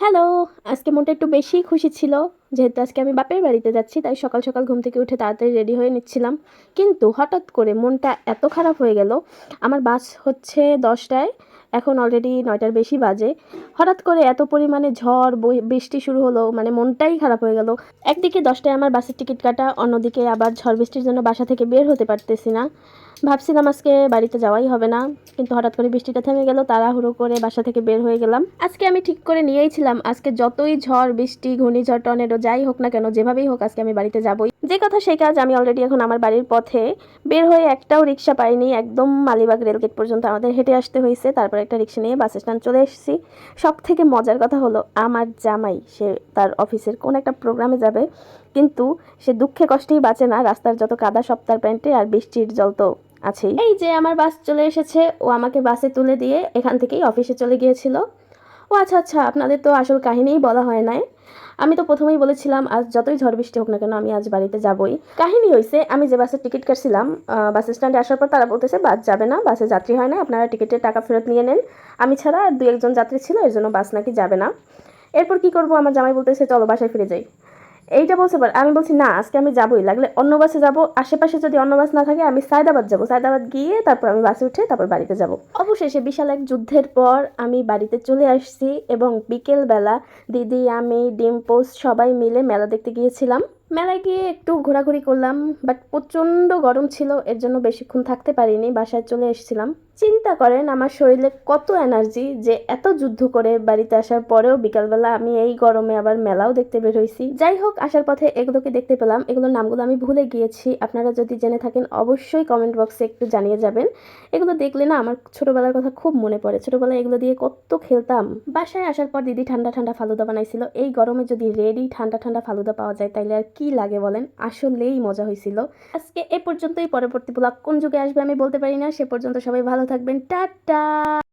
Hello! আজকে মনটা একটু বেশিই খুশি ছিল। যেহেতু আজকে আমি বাপের বাড়িতে যাচ্ছি, তাই সকাল, সকাল ঘুম থেকে উঠে তাড়াতাড়ি রেডি হয়ে নিচ্ছিলাম। কিন্তু হঠাৎ করে মনটা এত খারাপ হয়ে গেল, আমার বাস হচ্ছে ১০ টায়, এখন অলরেডি ৯ টার বেশি বাজে। হঠাৎ করে এত পরিমাণে ঝড়, বৃষ্টি শুরু হলো, মানে মনটাই খারাপ হয়ে গেল। একদিকে ১০ টায় আমার বাসের টিকিট কাটা, অন্যদিকে আবার ঝড় বৃষ্টির জন্য বাসা থেকে বের হতে পারতেছি না। ভাবছিলাম আজকে বাড়িতে যাওয়াই হবে না, কিন্তু হঠাৎ করে বৃষ্টিটা থেমে গেল, তাড়াহুড়ো করে বাসা থেকে বের হয়ে গেলাম। আজকে আমি ঠিক করে নিয়েইছিলাম, আজকে যতই ঝড় বৃষ্টি ঘূর্ণিঝড় টর্নেডো যাই হোক না কেন, যেভাবেই হোক আজকে আমি বাড়িতে যাবই। যে কথা সেই কাজ, আমি অলরেডি এখন আমার বাড়ির পথে। বের হয়ে একটাও রিক্সা পাইনি, একদম মালিবাগ রেলগেট পর্যন্ত আমাদের হেঁটে আসতে হয়েছে। তারপর একটা রিক্সা নিয়ে বাস স্ট্যান্ড চলে এসেছি। সব থেকে মজার কথা হলো, আমার জামাই সে তার অফিসের কোন একটা প্রোগ্রামে যাবে, কিন্তু সে দুঃখে কষ্টেই বাঁচে না। রাস্তার যত কাদা সব তার প্যান্টে, আর বৃষ্টির জল তো আছেই। এই যে আমার বাস চলে এসেছে, ও আমাকে বাসে তুলে দিয়ে এখান থেকেই অফিসে চলে গিয়েছিল। ও আচ্ছা আচ্ছা, আপনাদের তো আসল কাহিনীই বলা হয় নাই। আমি তো প্রথমেই বলেছিলাম আজ যতই ঝড় বৃষ্টি হোক না কেন আমি আজ বাড়িতে যাবই। কাহিনী হয়েছে, আমি যে বাসের টিকিট কাটছিলাম, বাস স্ট্যান্ডে আসার পর তারা বলতেছে বাস যাবে না, বাসে যাত্রী হয় না, আপনারা টিকিটের টাকা ফেরত নিয়ে নেন। আমি ছাড়া আর ২-১ জন যাত্রী ছিল, এর জন্য বাস নাকি যাবে না। এরপর কি করব, আমার জামাই বলতেছে চলো বাসায় ফিরে যাই। এইটা বলছে, পর আমি বলছি না, আজকে আমি যাবই, লাগলে অন্য বাসে যাব। আশেপাশে যদি অন্য বাস না থাকে আমি সায়দাবাদ যাব, সায়দাবাদ গিয়ে তারপর আমি বাসে উঠে তারপর বাড়িতে যাব। অবশেষে বিশাল এক যুদ্ধের পর আমি বাড়িতে চলে আসছি, এবং বিকেলবেলা দিদি, আমি, ডিম পোস্ট সবাই মিলে মেলা দেখতে গিয়েছিলাম। মেলায় গিয়ে একটু ঘোরাঘুরি করলাম, বাট প্রচণ্ড গরম ছিল, এর জন্য বেশিক্ষণ থাকতে পারিনি, বাসায় চলে এসেছিলাম। চিন্তা করেন আমার শরীরে কত এনার্জি, যে এত যুদ্ধ করে বাড়িতে আসার পরেও বিকালবেলা আমি এই গরমে আবার মেলাও দেখতে বের হয়েছি। যাই হোক, আসার পথে এগুলোকে দেখতে পেলাম, এগুলোর নামগুলো আমি ভুলে গিয়েছি। আপনারা যদি জেনে থাকেন অবশ্যই কমেন্ট বক্সে একটু জানিয়ে যাবেন। এগুলো দেখলে না আমার ছোটবেলার কথা খুব মনে পড়ে, ছোটবেলায় এগুলো দিয়ে কত খেলতাম। বাসায় আসার পর দিদি ঠান্ডা ঠান্ডা ফালুদা বানাইছিল। এই গরমে যদি রেডি ঠান্ডা ঠান্ডা ফালুদা পাওয়া যায় তাইলে আর কি লাগে বলেন, আসলেই মজা হয়েছিল। আজকে এ পর্যন্তই, পরবর্তী ব্লগ কোন যুগে আসবে আমি বলতে পারি না। সে পর্যন্ত সবাই ভালো থাকবেন, টাটা।